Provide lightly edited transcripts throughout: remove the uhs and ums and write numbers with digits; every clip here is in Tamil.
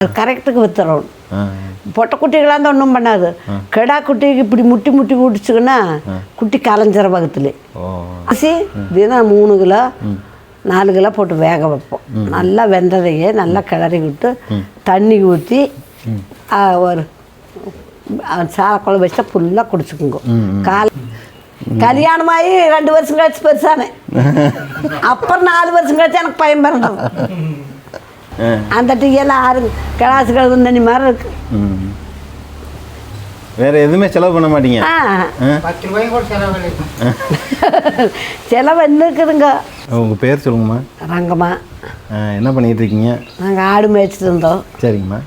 அது கரெக்டுக்கு வித்துறோம். பொட்டைக்குட்டிகளாக இருந்தால் ஒன்றும் பண்ணாது. கெடா குட்டிக்கு இப்படி முட்டி முட்டி குடிச்சுக்குன்னா குட்டி கலைஞ்சிற பக்கத்துலேயே அரிசி தினம் 3 கிலோ 4 கிலோ போட்டு வேக வைப்போம். நல்லா வெந்ததையே நல்லா கிளறி விட்டு தண்ணி ஊற்றி ஒரு சாலக்குழம்பு வச்சா ஃபுல்லாக குடிச்சுக்குங்க. கல்யாணமாகி 2 வருஷம் கழிச்சு பெருசானே, அப்புறம் 4 வருஷம் கழிச்சு எனக்கு பையன் பிறந்தது. அந்த டீயெல்லாம் 6 கிளாஸ் கழுவு தண்ணி மாதிரி இருக்கு. வேற எதுவுமே செலவு பண்ண மாட்டீங்க? 10 ரூபாயும் கூட செலவு செலவு என்ன இருக்குதுங்க. உங்கள் பேர் சொல்லுங்கம்மா. ரங்கம்மா. என்ன பண்ணிகிட்டு இருக்கீங்க? நாங்கள் ஆடு மேய்ச்சிட்டு இருந்தோம். சரிங்கம்மா.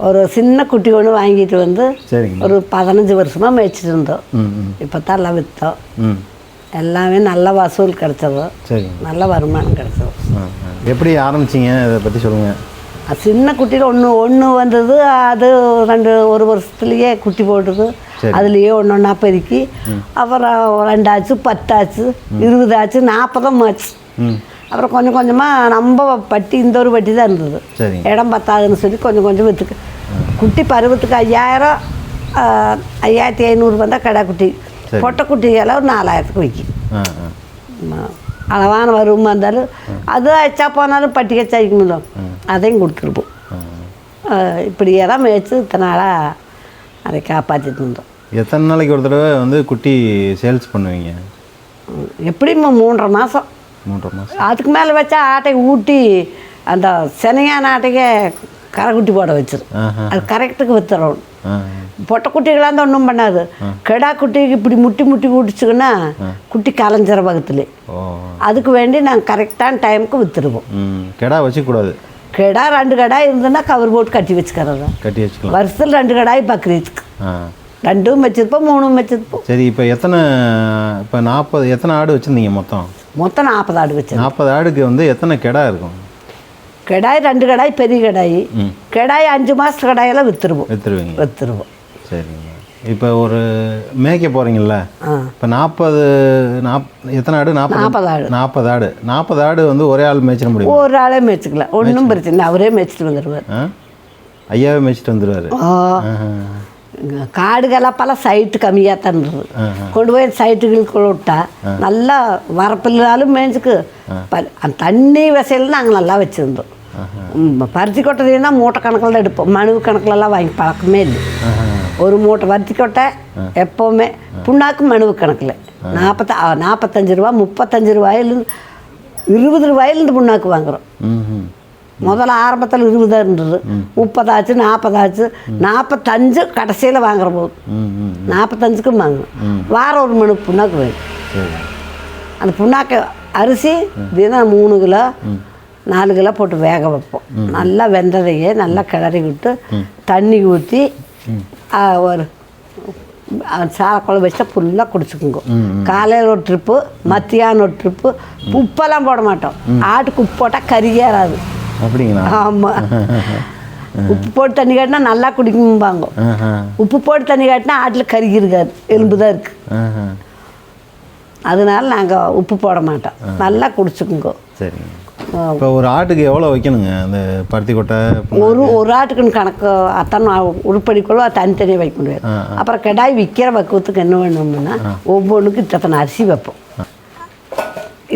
ஒரு சின்ன குட்டி ஒன்று வாங்கிட்டு வந்து சரிங்க ஒரு 15 வருஷமாக மேய்ச்சிட்டு இருந்தோம். இப்போ தான் எல்லாம் விற்றோம். எல்லாமே நல்ல வசூல் கிடச்சதோ, சரிங்க, நல்ல வருமானம் கிடச்சதோ. எப்படி ஆரம்பிச்சிங்க இதை பற்றி சொல்லுங்கள். சின்ன குட்டியில் ஒன்று வந்தது. அது 1 வருஷத்துலேயே குட்டி போட்டுது. அதுலேயே ஒன்றா பெருக்கி அப்புறம் 2 ஆச்சு, 10 ஆச்சு, 20 ஆச்சு, 40 ஆச்சு. அப்புறம் கொஞ்சம் கொஞ்சமாக நம்ம பட்டி இந்த ஒரு பட்டி தான் இருந்தது. இடம் பத்தாதுன்னு சொல்லி கொஞ்சம் கொஞ்சம் விற்றுக்கு குட்டி பருவத்துக்கு 5000 5500 வந்தால் கடை குட்டி. பொட்டை குட்டியெல்லாம் ஒரு 4000க்கு விற்கி. அளவான வருமா இருந்தாலும் அது அச்சா போனாலும் பட்டி கச்சா வைக்கணும், அதையும் கொடுத்துருப்போம். இப்படியே தான் மேய்ச்சி இத்தனை நாளாக அதை காப்பாற்றிட்டு இருந்தோம். எத்தனை நாளைக்கு ஒரு தடவை வந்து குட்டி சேல்ஸ் பண்ணுவீங்க? எப்படியும் 3.5 மாதம். 3.5 மாதம். அதுக்கு மேலே வச்சா ஆட்டைக்கு ஊட்டி அந்த செனையான ஆட்டைக்கே கரைக்குட்டி போட வச்சிரு. அது கரெக்டுக்கு வித்துறோம். பொட்டைக்குட்டிகளாக இருந்தால் ஒன்றும் பண்ணாது. கெடா குட்டிக்கு இப்படி முட்டி முட்டி குடிச்சுக்குன்னா குட்டி கலைஞ்சிற பக்கத்துலேயே. அதுக்கு வேண்டி நாங்கள் கரெக்டான டைமுக்கு விற்றுருவோம். கெடா வச்சுக்கூடாது. கெடா 2 கடாய் இருந்ததுன்னா கவர் போட்டு கட்டி வச்சுக்கிறதா. கட்டி வச்சுக்கலாம். வருஷத்தில் 2 கடாய் பக்ரீத்துக்கு 2 வச்சுருப்போம், 3 வச்சுருப்போம். சரி, இப்போ எத்தனை ஆடு வச்சுருந்தீங்க? மொத்தம் 40 ஆடு வச்சு. 40 ஆடுக்கு வந்து எத்தனை கெடா இருக்கும்? கடாய் 2 கடாய் பெரிய கடாய். கடாய் 5 மாதத்து கடாயெல்லாம் விற்றுருவோம். விற்றுருவோம். சரிங்க. இப்போ ஒரு மேய்க்க போகிறீங்கள, இப்போ எத்தனை ஆடு? 40 ஆடு. 40 ஆடு வந்து ஒரே ஆள் மேய்ச்சிட முடியும்? ஒரு ஆளே மேய்ச்சிக்கலாம், ஒன்றும் பிரச்சனை இல்லை. அவரே மேய்ச்சிட்டு வந்துடுவார். ஐயாவே மேய்ச்சிட்டு வந்துடுவார். காடுகளாம் பல சைட்டு கம்மியாக தான் இருந்தது. கொண்டு போய் சைட்டுகளுக்குள்ள விட்டா நல்லா வரப்பில்லாலும் மேய்ச்சிக்கு. அந்த தண்ணி வசையில் நாங்கள் நல்லா வச்சுருந்தோம். பருத்தி கொட்டைன்னா மூட்டை கணக்கில் எடுப்போம். மனுவு கணக்கிலலாம் வாங்கி பழக்கமே இல்லை. ஒரு மூட்டை பருத்தி கொட்டை எப்போவுமே புண்ணாக்கு மனுவு கணக்கில் 45 ரூபா, 35 ரூபாயிலேருந்து 20 ரூபாயிலேருந்து புண்ணாக்கு வாங்குகிறோம். முதல்ல ஆரம்பத்தில் 20 இருந்தது, 30 ஆச்சு, 40 ஆச்சு, 45 கடைசியில் வாங்குற போது 45க்கும் வாங்கணும். வாரம் ஒரு மணி புண்ணாக்கு வேணும். அந்த புண்ணாக்கு அரிசி தினம் 3 கிலோ 4 கிலோ போட்டு வேக வைப்போம். நல்லா வெந்ததையே நல்லா கிளறி விட்டு தண்ணி ஊற்றி ஒரு சாலக்குழம்பு வச்சா ஃபுல்லாக குடிச்சுக்குங்க. காலையில் ஒரு ட்ரிப்பு, மத்தியானம் ஒரு ட்ரிப்பு. உப்பெல்லாம் போட மாட்டோம். ஆட்டுக்கு உப்பு போட்டால் கறியேறாது. அப்படிங்களா? ஆமாம். உப்பு போட்டு தண்ணி காட்டினா நல்லா குடிக்கும்பாங்க. உப்பு போட்டு தண்ணி காட்டினா ஆட்டில் கறி இருக்காது, எலும்பு தான் இருக்குது. அதனால நாங்கள் உப்பு போட மாட்டோம். நல்லா குடிச்சுக்குங்க. சரிங்க. இப்போ ஒரு ஆட்டுக்கு எவ்வளோ வைக்கணுங்க அந்த பருத்தி கொட்டை? ஒரு ஆட்டுக்குன்னு கணக்கு அத்தனை உருப்படிக்குள்ள தனித்தனியாக வைக்க முடியாது. அப்புறம் கடாய் விற்கிற பக்குவத்துக்கு என்ன வேணும்னா ஒவ்வொன்றுக்கும் இத்தனை அரிசி வைப்போம்.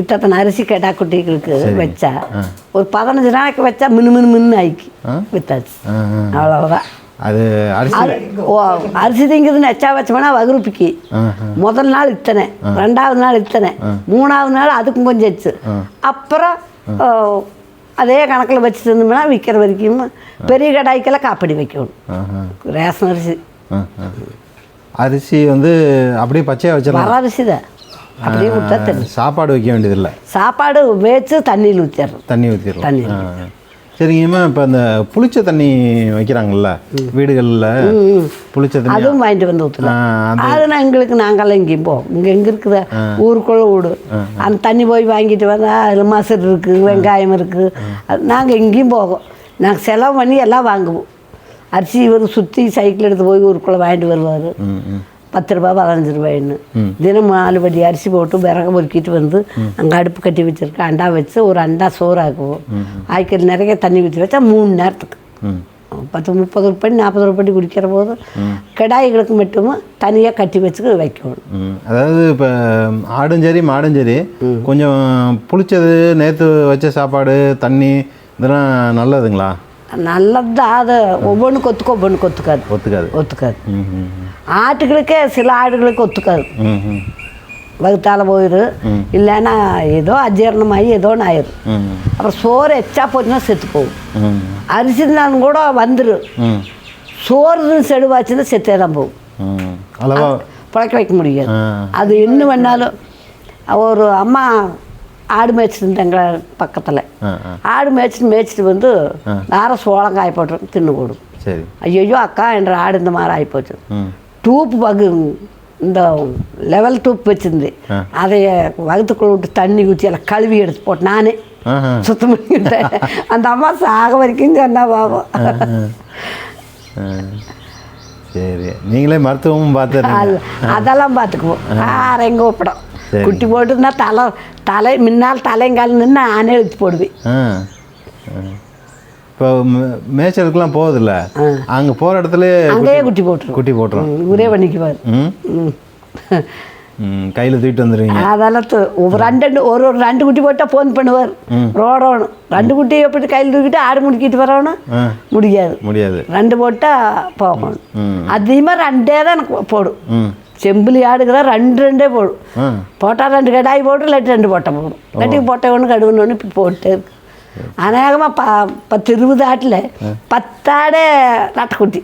இத்தனை அரிசி கெடா குட்டிகளுக்கு வச்சா ஒரு 15 நாளைக்கு வச்சா மின்னு ஆயிக்கு வித்தாச்சு. அவ்வளோதான். அது அரிசி திங்குதுன்னு எச்சா வச்சோம்னா வகுப்பிக்கு முதல் நாள் இத்தனை, 2வது நாள் இத்தனை, 3வது நாள் அதுக்கும் கொஞ்சம் வச்சு, அப்புறம் அதே கணக்கில் வச்சுட்டு இருந்தோம்னா விற்கிற வரைக்கும் பெரிய கடாய்க்கெல்லாம் காப்படி வைக்கணும். ரேஷன் அரிசி வந்து அப்படியே பச்சையாக வச்சிடலாம். வர அரிசி தான் அப்படியே விட்டா தெரியும். சாப்பாடு வைக்க வேண்டியதில்லை. சாப்பாடு வச்சு தண்ணியில் ஊற்றிடுறோம். தண்ணி ஊற்றிடுறோம். சரிங்கம்மா. இப்போ அந்த புளிச்ச தண்ணி வைக்கிறாங்கல்ல வீடுகளில், புளிச்ச தண்ணி அதுவும் வாங்கிட்டு வந்து ஊற்றலாம். அதுனா எங்களுக்கு நாங்கள்லாம் எங்கேயும் போவோம். எங்கே இருக்குதா ஊருக்குள்ளே வீடு. அந்த தண்ணி போய் வாங்கிட்டு வந்தால் அதில் மசர் இருக்குது, வெங்காயம் இருக்குது. நாங்கள் எங்கேயும் போவோம். நாங்கள் செலவு பண்ணி எல்லாம் வாங்குவோம். அரிசி இவர் சுற்றி சைக்கிள் எடுத்து போய் ஊருக்குள்ளே வாங்கிட்டு வருவார். 10 ரூபா 15 ரூபாய்ன்னு தினம் 4 படி அரிசி போட்டு விறகு பொறுக்கிட்டு வந்து அங்கே அடுப்பு கட்டி வச்சுருக்கேன். அண்டா வச்சு ஒரு அண்டா சோறு ஆக்குவோம். ஆய்க்கல் நிறைய தண்ணி ஊற்றி வச்சா 3 நேரத்துக்கு 30 படி 40 படி குடிக்கிற போது கிடாய்களுக்கு மட்டும் தனியாக கட்டி வச்சு வைக்கணும். அதாவது இப்போ ஆடும் சரி மாடும் சரி கொஞ்சம் புளிச்சது நேற்று வச்ச சாப்பாடு தண்ணி இதெல்லாம் நல்லதுங்களா? நல்லது தான். அது ஒவ்வொன்றுக்கு ஒவ்வொன்றுக்கு ஒத்துக்காது. ஆட்டுகளுக்கே சில ஆடுகளுக்கு ஒத்துக்காது. வகுத்தால போயிடும், இல்லைன்னா ஏதோ அஜீரணமாகி ஏதோ ஒன்று ஆயிரும். அப்புறம் சோறு எச்சா போச்சுன்னா செத்து போகும். அரிசி இருந்தாலும் கூட வந்துடும். சோறு செடுவாச்சுன்னா செத்தே தான் போகும். பிழைக்க வைக்க முடியாது. அது என்ன வேணாலும். ஒரு அம்மா ஆடு மேய்ச்சிருந்தாங்க பக்கத்தில். ஆடு மேய்ச்சிட்டு வந்து நேரம் சோளங்காய போட்டு தின்னு போடும். ஐயோ அக்கா என்ற ஆடு இந்த மாதிரி ஆகிப்போச்சு. டூப்பு பகு இந்த லெவல் டூப் வச்சுருந்து அதை வகுத்துக்குள்ள விட்டு தண்ணி ஊற்றி எல்லாம் கழுவி எடுத்து போட்டு நானே சுத்தம் பண்ணிக்கிட்டேன். அந்த அம்மா சாக வரைக்கும் சொன்னா பாவம். சரி, நீங்களே மருத்துவமும் பார்த்து அதெல்லாம் பார்த்துக்குவோம். எங்கே ஒப்படம் குட்டி போட்டுன்னா தலை முன்னால் தலைங்கால் நின்று நானே எடுத்து போடுவேன். இப்போ மேய்ச்சலுக்குலாம் போகுதில்ல, அங்கே போகிற இடத்துல அங்கேயே குட்டி போட்டுரும். ஊரே பண்ணிக்குவார். கையில் தூக்கிட்டு வந்துடுவீங்க. அதெல்லாம் ஒரு 2 குட்டி போட்டால் ஃபோன் பண்ணுவார். ரோடணும் 2 குட்டி எப்படி கையில் தூக்கிட்டு ஆடு முடிக்கிட்டு வரணும் முடியாது. 2 போட்டால் போகணும். அதிகமாக 2 தான் எனக்கு போடும். செம்பிலி ஆடுகள் 2 போடும். போட்டால் 2 கடாய் போடும், இல்லாட்டி 2 போட்டை போடும். இல்லாட்டி போட்டை ஒன்று கடுவுன்னு இப்படி போட்டே இருக்கு. அநேகமாக 10-20 ஆட்டில் 10 ஆடு நாட்டுக்குட்டி.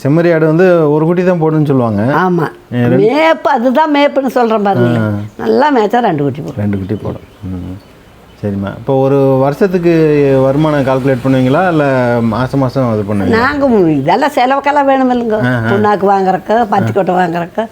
செம்மறி ஆடு வந்து ஒரு குட்டி தான் போடுன்னு சொல்லுவாங்க. ஆமாம், மேப்பு அதுதான் மேப்புன்னு சொல்கிறேன் பாருங்க. நல்லா மேய்ச்சா 2 குட்டி போடும். 2 குட்டி போடும். சரிம்மா. இப்போ ஒரு வருஷத்துக்கு வருமானம் கால்குலேட் பண்ணுவீங்களா இல்லை மாதம் அது பண்ணுவீங்க? நாங்கள் இதெல்லாம் செலவுக்கெல்லாம் வேணும் இல்லைங்க. புண்ணாக்கு வாங்குறக்கு, பருத்தி கொட்டை வாங்குறக்கு,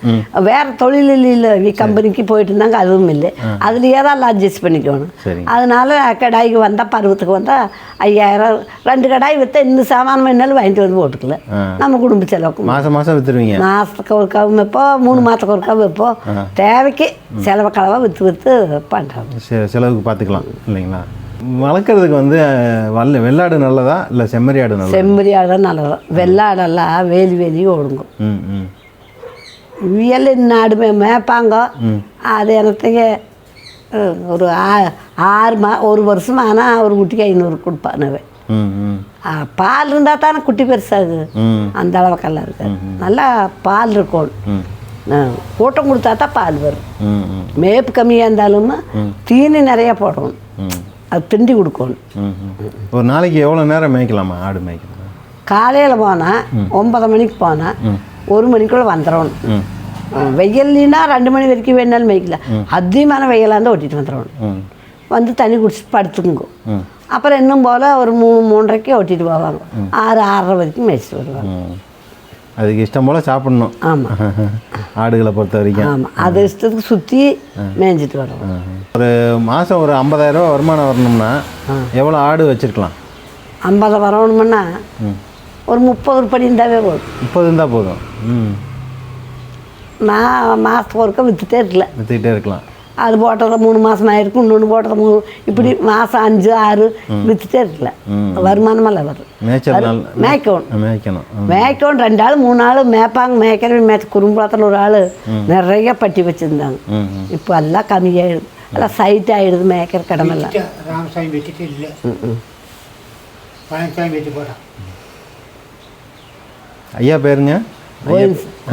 வேறு தொழில் இல்லை. கம்பெனிக்கு போயிட்டு இருந்தாங்க, அதுவும் இல்லை. அதுலேயே தான் எல்லாம் அட்ஜஸ்ட் பண்ணிக்கணும். அதனால கடாய்க்கு வந்தால் பருவத்துக்கு வந்தால் 5000 2 கடாய் விற்றா இன்னும் சாமானம் என்னாலும் வாங்கிட்டு வந்து போட்டுக்கல. நம்ம குடும்ப செலவுக்கு மாதம் விற்றுருவீங்க. மாதத்துக்கு ஒருக்காவும் வைப்போம், 3 மாதத்துக்கு ஒருக்காவும் வைப்போம். தேவைக்கு செலவுக்களவாக விற்று பண்ணுறோம். செலவுக்கு பார்த்துக்கலாம் இல்லைங்களா? வளர்க்குறதுக்கு வந்து வெள்ளாடு நல்லதா இல்லை செம்மறி ஆடு நல்லதா? செம்மறி ஆடு தான் நல்லதா. வெள்ளாடெல்லாம் வேலி ஓடுங்க. வியல் ஆடு மேய்ப்பாங்க. அது எனக்கு ஒரு 1 வருஷம் ஆனால் ஒரு குட்டிக்கு 500 கொடுப்பானவே. பால் இருந்தால் தானே குட்டி பெருசாகுது. அந்த அளவுக்கெல்லாம் இருக்காது. நல்லா பால் இருக்கணும். கூட்டம் கொடுத்தா தான் பால் வரும். மேப்பு கம்மியாக இருந்தாலும் தீனி நிறையா போடணும். அது திண்டி கொடுக்கணும். ஒரு நாளைக்கு எவ்வளோ நேரம் மேய்க்கலாமா ஆடு மேய்க்கலாம்? காலையில் போனால் 9 மணிக்கு போனால் 1 மணிக்குள்ளே வந்துடணும். வெயில்னா 2 மணி வரைக்கும் வேணாலும் மேய்க்கலாம். அதிகமான வெயிலாக இருந்தால் ஓட்டிகிட்டு வந்துடணும். வந்து தண்ணி குடிச்சிட்டு படுத்துக்குங்க. அப்புறம் இன்னும் போல் ஒரு 3-3:30 ஓட்டிகிட்டு போவாங்க. 6-6:30 வரைக்கும் மேய்ச்சிட்டு வருவாங்க. அதுக்கு இஷ்டம் போல் சாப்பிட்ணும். ஆமாம், ஆடுகளை பொறுத்த வரைக்கும். ஆமாம், அது இஷ்டத்துக்கு சுற்றி மேய்ஞ்சிட்டு வரும். ஒரு மாதம் ஒரு 50,000 ரூபா வருமானம் வரணும்னா எவ்வளோ ஆடு வச்சுருக்கலாம்? 50 வரணும்னா ஒரு 30 படி இருந்தாவே போதும். 30 இருந்தால் போதும். நான் மாதத்துக்கு ஒருக்க விற்றுட்டே இருக்கலாம். அது போட்டதை 3 மாதம் ஆயிருக்கும், இன்னொன்று போட்டதை 3, இப்படி மாதம் 5-6 விற்றுட்டே இருக்கல. வருமானமெல்லாம் வரும். மேய்க்கணும் 2 ஆள் 3 ஆள் மேய்ப்பாங்க. மேய்க்கிற குறும்புறத்தில் ஒரு ஆள் நிறைய பட்டி வச்சுருந்தாங்க. இப்போ எல்லாம் கம்மியாகிடுது. எல்லாம் சைட் ஆகிடுது மேய்க்கிற கடமெல்லாம். ராமசாமி வச்சுட்டு இல்லை, பழனிசாமி வச்சு போட்டான். ஐயா பேருங்க?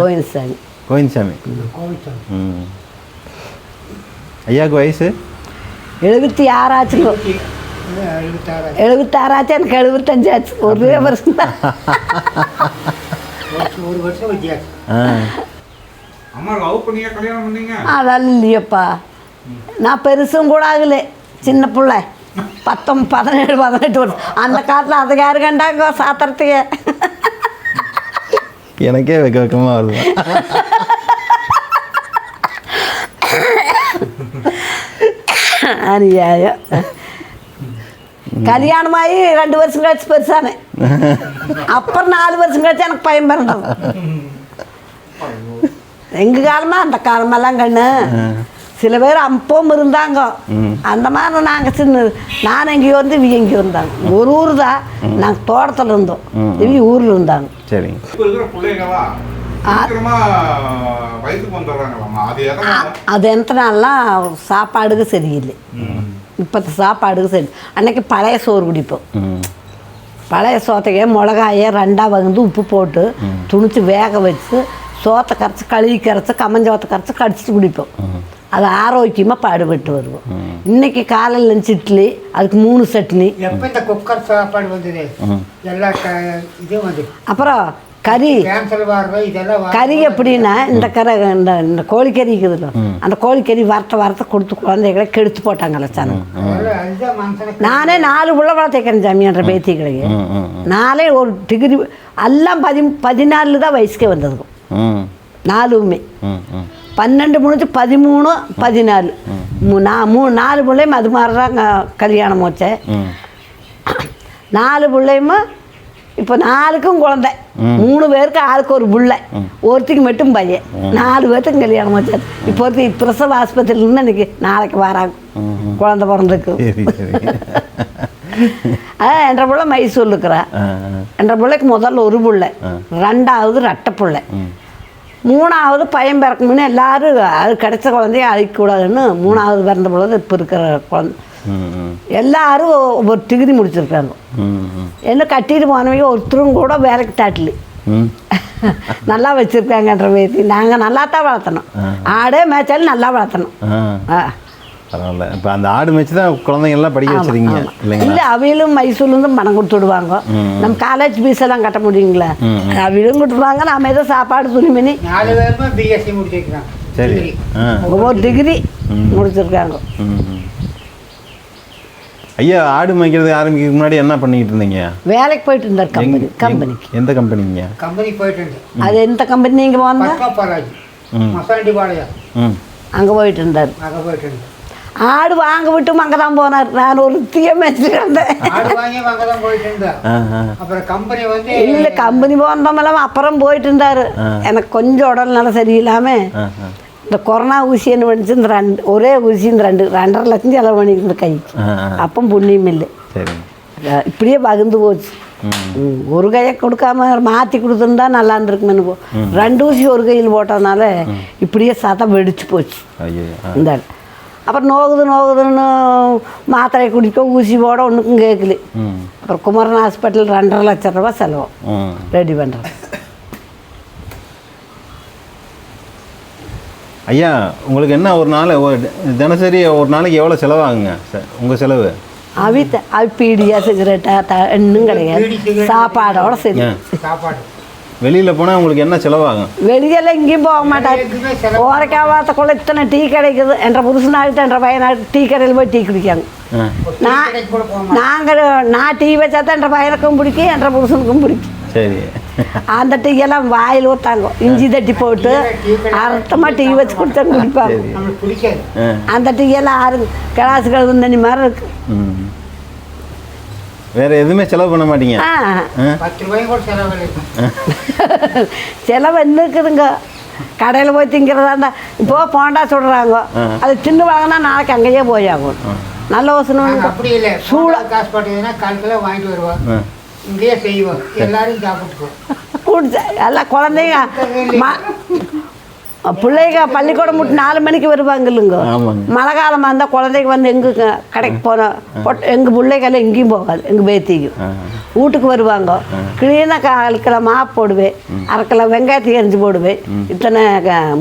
கோயின்சாமி. கோயின்சாமி. ஐயாவுக்கு வயசு 76 ஆச்சுங்க. 76 ஆச்சு. எனக்கு 75 ஆச்சு. ஒரே வருஷம் தான். ஒரு வருஷம் வித்தியாசம். அதெல்லாம் இல்லையப்பா. நான் பெருசும் கூட ஆகலை, சின்ன பிள்ளை. 17-18 வருஷம். அந்த காலத்தில் அதுக்கு யாரு கண்டாங்க சாத்திரத்துக்கு? எனக்கே வெக்கமாக வருது. அநியாயம். கல்யாணமாகி 2 வருஷம் கழிச்சு பெருசானே. அப்புறம் 4 வருஷம் கழிச்சு எனக்கு பையன் பிறந்தது. எங்கள் காலமாக அந்த காலமெல்லாம் கண்ணு சில பேர் அப்பவும் இருந்தாங்க. அந்த மாதிரி நாங்கள் சின்ன நான் எங்கேயோ வந்து இவங்க எங்கேயோ இருந்தாங்க. ஒரு ஊர் தான், நாங்கள் தோட்டத்தில் இருந்தோம், இவங்க ஊரில் இருந்தாங்க. சரி. இப்போ இருக்கிற பிள்ளைங்களாம் சீக்கிரமா வயசுக்கு வந்துடுறாங்களாம்மா. அது எதனால? அது எத்தனாலாம் சாப்பாடுக்கு சரியில்லை. இப்போத்த சாப்பாடுக்கு சரி. அன்னைக்கு பழைய சோறு குடிப்போம். பழைய சோத்தையே மிளகாயை ரெண்டாக வகுந்து உப்பு போட்டு துணிச்சு வேக வச்சு சோத்தை கரைச்சி கழுவி கரைச்சி கம்மஞ்சோத்தை கரைச்சி கடிச்சிட்டு குடிப்போம். அது ஆரோக்கியமாக பாடுபட்டு வருவோம். இன்னைக்கு காலையில் லஞ்ச் இட்லி, அதுக்கு 3 சட்னி. எப்போ இந்த குக்கர் சாப்பாடு வந்தது எல்லா இதுவும் வந்து அப்புறம் கறி கேன்சர் வர்றது இதெல்லாம் கறி எப்படின்னா இந்த கரை இந்த கோழிக்கறி இருக்குதுல்ல, அந்த கோழிக்கறி வறுத்த கொடுத்து குழந்தைகளை கெடுத்து போட்டாங்கல்ல சாணம். அதுதான் மனுஷனுக்கு. நானே 4 புள்ள வளர்த்தேக்கிறேன் ஜாமியான்ற பேத்தி கிடையாது. நானே ஒரு டிகிரி எல்லாம் 14 தான் வயசுக்கே வந்ததுக்கும். 4மே 12 முடிஞ்சு 13 14 நான் 4 பிள்ளையும் அது மாதிரி தான் கல்யாணம் வச்சேன். 4 பிள்ளையுமா இப்போ 4க்கும் குழந்தை. 3 பேருக்கு ஆளுக்கு ஒரு பிள்ளை, ஒருத்திக்கு மட்டும் பையன். 4 பேர்த்துக்கு கல்யாணம் வச்சாது. இப்போ ஒருத்தி பிரசவ ஆஸ்பத்திரியிலேருந்து இன்னைக்கு நாளைக்கு வராங்க குழந்தை பிறந்துக்கு. என்ற பிள்ளை மைசூர் இருக்கிறா. என்ற பிள்ளைக்கு முதல்ல ஒரு பிள்ளை, 2வது ரெட்டை பிள்ளை, 3வது பையன் பிறக்கும்னு எல்லாரும் அது கிடைச்ச குழந்தைய அழிக்கக்கூடாதுன்னு 3வது பிறந்த பொழுது இப்போ இருக்கிற குழந்தை எல்லாரும் ஒரு டிகிரி முடிச்சிருக்காங்க. என்ன கட்டிட்டு போனவங்க ஒருத்தரும் கூட வேலைக்கு தாட்டலி நல்லா வச்சுருக்காங்கன்ற பேசி. நாங்கள் நல்லா தான் வளர்த்தணும். ஆடே மேய்ச்சாலும் நல்லா வளர்த்தணும். பரவாயில்ல. இப்போ அந்த ஆடு மேய்ச்சி தான் குழந்தைங்கள்லாம் படிக்க வச்சுருக்கீங்க இல்லைங்களா? இல்லை, அவையிலும் மைசூர்லேருந்து பணம் கொடுத்து விடுவாங்க. நம்ம காலேஜ் ஃபீஸ் எல்லாம் கட்ட முடியுங்களா? அவையிலும் கொடுத்துருவாங்க. நம்ம ஏதோ சாப்பாடு துணிமணி 4 பேருமே பிஎஸ்சி முடிச்சிருக்காங்க. சரி. ஒவ்வொரு டிகிரி முடிச்சிருக்காங்க. ஐயா, ஆடு மேய்க்கிறது ஆரம்பிக்கிறதுக்கு முன்னாடி என்ன பண்ணிக்கிட்டு இருந்தீங்க? வேலைக்கு போயிட்டு இருந்தார் கம்பெனிக்கு. எந்த கம்பெனிங்க? கம்பெனி போயிட்டு இருந்தேன். அது எந்த கம்பெனி நீங்கள் போனா? பத்மபாலாஜி மசாண்டி பாளையம். அங்கே போயிட்டு இருந்தார். அங்கே போயிட்டு இருந்தேன். ஆடு வாங்க விட்டும் அங்கே தான் போனார். நான் ஒரு மேய்ச்சிட்டு இருந்தேன். ஆடு வாங்கி அங்கே தான் போயிட்டு இருந்தேன். அப்புறம் கம்பெனி வந்து இல்லை, கம்பெனி போனோமெல்லாம் அப்புறம் போயிட்டு இருந்தார். எனக்கு கொஞ்சம் உடல் நல்லா சரியில்லாமல் இந்த கொரோனா ஊசின்னு பண்ணிச்சு. இந்த ஒரே ஊசி இந்த 2.5 லட்சம் செலவு பண்ணிட்டு கை. அப்போ புண்ணியம் இல்லை. இப்படியே பகிர்ந்து போச்சு. ஒரு கையை கொடுக்காம மாற்றி கொடுத்துருந்தா நல்லா இருந்திருக்குமென்னு 2 ஊசி ஒரு கையில் போட்டதுனால இப்படியே சதம் வெடிச்சு போச்சு. இந்த அப்புறம் நோகுதுன்னு மாத்திரை குடிக்க ஊசி போட ஒன்றுக்கும் கேட்கல. அப்புறம் குமரன் ஹாஸ்பிட்டல் 2.5 லட்சம் ரூபா செலவு ரெடி பண்ணுறேன். ஐயா, உங்களுக்கு என்ன ஒரு நாள் தினசரி ஒரு நாளைக்கு எவ்வளோ செலவாகுங்க உங்கள் செலவு? அவி பீடியா சிகரெட்டா இன்னும் கிடையாது. சாப்பாடோட சரி. சாப்பாடு வெளியில் போனால் உங்களுக்கு என்ன செலவாகும்? வெளியெல்லாம் எங்கேயும் போக மாட்டார். ஓரைக்காவாத்தக்குள்ள இத்தனை டீ கிடைக்குது. என்ற புருஷனாகிட்டு என்ற பையனாகிட்டு டீ கடையில் போய் டீ குடிக்காங்க. நான் டீ வச்சா தான் என்ற பையனுக்கும் பிடிக்கும், என்ற புருஷனுக்கும் பிடிக்கும். சரி. அந்த டீயெல்லாம் வாயில் ஊற்றாங்க, இஞ்சி தட்டி போட்டு அர்த்தமாக டீ வச்சு கொடுத்தா குடிப்பாங்க. அந்த டீயெல்லாம் 6 கிளாஸ் கழுவு தண்ணி மாதிரி இருக்கு. வேற எதுவுமே செலவு பண்ண மாட்டீங்க? 10 ரூபாய் கூட செலவு என்ன இருக்குதுங்க? கடையில் போய் திங்கிறதாண்டா. இப்போ போண்டா சுடுறாங்க, அது தின்னு வாங்கினா நாளைக்கு அங்கேயே போய் ஆகும். நல்ல யோசனை. அப்படி இல்லை, சூடாக காசு போட்டதுன்னா காலத்தில் வாங்கிட்டு வருவோம், இங்கேயே செய்வோம், எல்லாரும் சாப்பிட்டுக்குவோம். குடிச்சா எல்லாம் குழந்தைங்க பிள்ளைங்க பள்ளிக்கூடம் விட்டு 4 மணிக்கு வருவாங்க இல்லைங்க. மழை காலமாக இருந்தால் குழந்தைங்க வந்து எங்கே கடைக்கு போனோம், எங்கள் பிள்ளைகள்லாம் எங்கேயும் போகாது. எங்கள் பேத்திக்கும் வீட்டுக்கு வருவாங்க. கிளீனாக 1/4 கிலோ மாப்பு போடுவேன், 1/2 கிலோ வெங்காயத்தை எரிஞ்சு போடுவேன், இத்தனை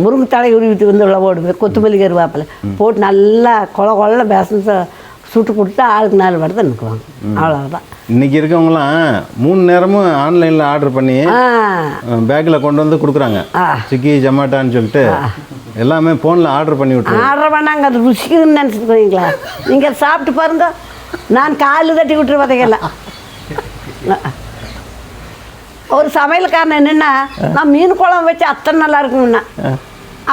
முருங்கை தழை உருவிட்டு வந்து உள்ள போடுவேன், கொத்தமல்லி கருவேப்பிலை போட்டு நல்லா கொள்ள பேச சுட்டு கொடுத்து ஆளுக்கு 4 வடை தான் நிற்குவாங்க. அவ்வளோதான். இன்றைக்கி இருக்கவங்களாம் 3 நேரமும் ஆன்லைனில் ஆர்டர் பண்ணி பேக்கில் கொண்டு வந்து கொடுக்குறாங்க. ஸ்விக்கி ஜொமேட்டோன்னு சொல்லிட்டு எல்லாமே ஃபோனில் ஆர்டர் பண்ணி விட்டுருவோம். ஆர்டர் பண்ணாங்க, அது ருசிக்குதுன்னு நினச்சிருக்கீங்களா? நீங்கள் சாப்பிட்டு பாருங்க. நான் காலில் தட்டி விட்டுரு பார்த்தீங்களா? ஒரு சமையல்காரன் என்னென்னா, நான் மீன் குழம்பு வச்சு அத்தனை நல்லா இருக்குங்கண்ணா.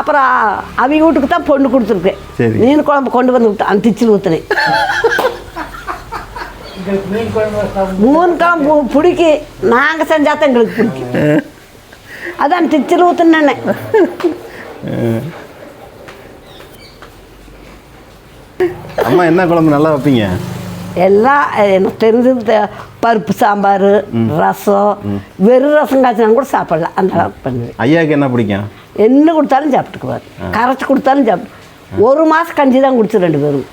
அப்புறம் அவங்க வீட்டுக்கு தான் பொண்ணு கொடுத்துருக்கேன். மீன் குழம்பு கொண்டு வந்து விட்டேன், அந்த டிச்சில் ஊற்றுனேன். மீன் குழம்பு பிடிக்கும், நாங்கள் செஞ்சால் தான் எங்களுக்கு பிடிக்கும். அதான் டிச்சில் ஊற்றுனேன். அம்மா என்ன குழம்பு நல்லா வைப்பீங்க? எல்லாம் எனக்கு தெரிஞ்சது பருப்பு சாம்பார், ரசம், வெறும் ரசம் காய்ச்சினா கூட சாப்பிடலாம், அந்த அளவுக்கு பண்ணுவேன். ஐயாவுக்கு என்ன பிடிக்கும்? என்ன கொடுத்தாலும் சாப்பிட்டுக்குவார், கரைச்சி கொடுத்தாலும் சாப்பிட்டு. 1 மாதம் கஞ்சி தான் குடிச்சு 2 பேரும்.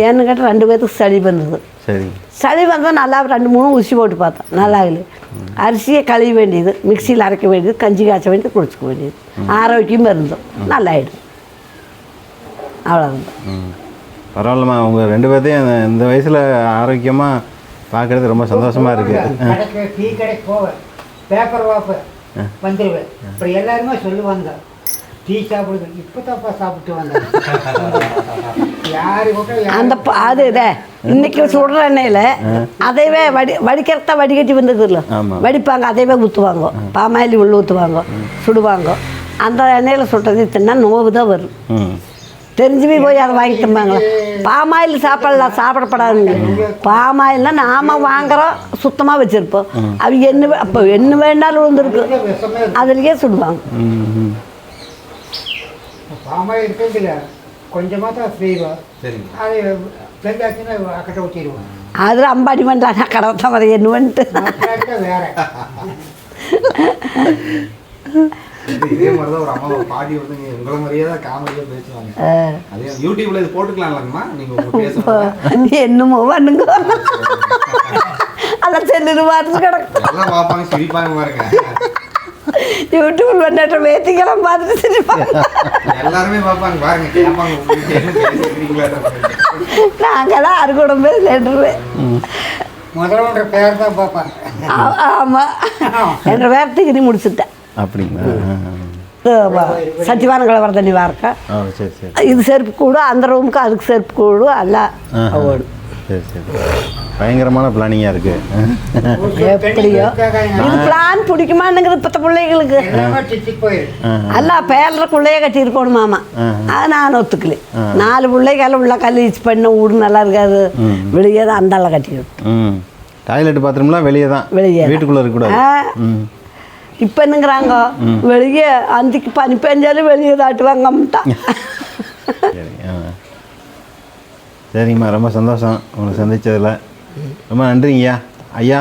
ஏன்னு கேட்டால் 2 பேருக்கு சளி வந்தது. சரி. சளி வந்தால் நல்லா 2-3 ஊசி போட்டு பார்த்தோம், நல்லா இல்லை. அரிசியை கழுவி வேண்டியது, மிக்சியில் அரைக்க வேண்டியது, கஞ்சி காய்ச்ச வேண்டியது, குடிச்சிக்க வேண்டியது. ஆரோக்கியமாக இருந்தோம், நல்லாயிடும். அவ்வளோதான். பரவாயில்லம்மா, உங்கள் 2 பேர்த்தையும் இந்த வயசில் ஆரோக்கியமாக பார்க்குறது ரொம்ப சந்தோஷமாக இருக்குது. கடைக்கு டீ கடைக்கு போவேன், பேப்பர் வாப்பு வந்துடுவேன். அப்புறம் எல்லாருமே சொல்லுவாங்க, டீ சாப்பிடுது இப்போ தான்ப்பா சாப்பிட்டு வந்தேன். யாரு கூட அந்த அது இன்னைக்கு சுடுற எண்ணெயில் அதைவே வடிக்கிறதா வடிகட்டி வந்தது இல்லை, வடிப்பாங்க, அதைவே ஊற்றுவாங்க, பாமாயில் உள்ள ஊற்றுவாங்க, சுடுவாங்க. அந்த எண்ணெயில் சுட்டது தின்னா நோவு தான் வரும். தெரிஞ்சுமே போய் அதை வாங்கிட்டுமாங்களா? பாமாயில் சாப்பிடலாம், சாப்பிடப்படாதுங்க. பாமாயில்னால் நாம் வாங்குகிறோம், சுத்தமாக வச்சுருப்போம். அவங்க என்ன அப்போ என்ன வேண்டாலும் வந்துருக்கு, அதுலேயே சுடுவாங்க. பாமாயில் இருக்கிறதுல கொஞ்சமாக தான் செய்வோம். அது செஞ்சாச்சுன்னா அக்கட்டை ஊற்றிடுவோம். அதில் அம்பாடி பண்ணலாம், கடை தான் வர என்ன வந்துட்டு வேற இதே மாதிரி தான் ஒரு அம்மா பாட்டி வந்து உங்களை மாதிரியே தான் காமெடியாக பேசுவாங்க. அதே யூடியூப்ல இது போட்டுக்கலாம்லங்கம்மா, நீங்கள் நீ என்னமோ பண்ணுங்க, அதான் செல்லு பார்த்து கிடக்கும். எல்லாம் பார்ப்பாங்க, சிரிப்பாங்க பாருங்க. யூடியூப்ல பண்ணிட்டு வேத்திக்கெல்லாம் பார்த்துட்டு சிரிப்பாங்க. எல்லாருமே பார்ப்பாங்க பாருங்க, கேட்பாங்க நாங்கள் தான் அறுகுடம் பேர் சென்றுருவேன். முதல்வன்ற பேர் தான் பார்ப்பாங்க. ஆமாம், என்ற பேரத்துக்கு நீ முடிச்சுட்டேன். அப்படிங்களா? சத்தியவான கலவரத்தண்ணி வார்க்கா. சரி சரி. இது செருப்பு கூடு, அந்த ரூமுக்கு அதுக்கு செருப்பு கூடு எல்லாம் ஓடும். சரி சரி. பயங்கரமான பிளானிங்காக இருக்குது. எப்படியோ இது பிளான் பிடிக்குமானுங்கிறது பத்த பிள்ளைகளுக்கு எல்லாம் பேர்ற பிள்ளைய கட்டியிருக்கணுமாமா. அது நான் ஒத்துக்கல. 4 பிள்ளைக்கால உள்ள கல்லீச்சு பண்ண வீடு நல்லா இருக்காது, வெளியே தான் அந்தால கட்டிக்கிடும். டாய்லெட் பாத்ரூம்லாம் வெளியே தான், வெளியே வீட்டுக்குள்ளே இருக்கக்கூடாது. இப்போ என்னங்கிறாங்க, வெளியே அந்திக்கு பனி பெஞ்சாலும் வெளியே தாட்டுவாங்கம்ட்டா. சரி. சரிங்கம்மா, ரொம்ப சந்தோஷம் உங்களை சந்தித்ததில். ரொம்ப நன்றிங்கய்யா. ஐயா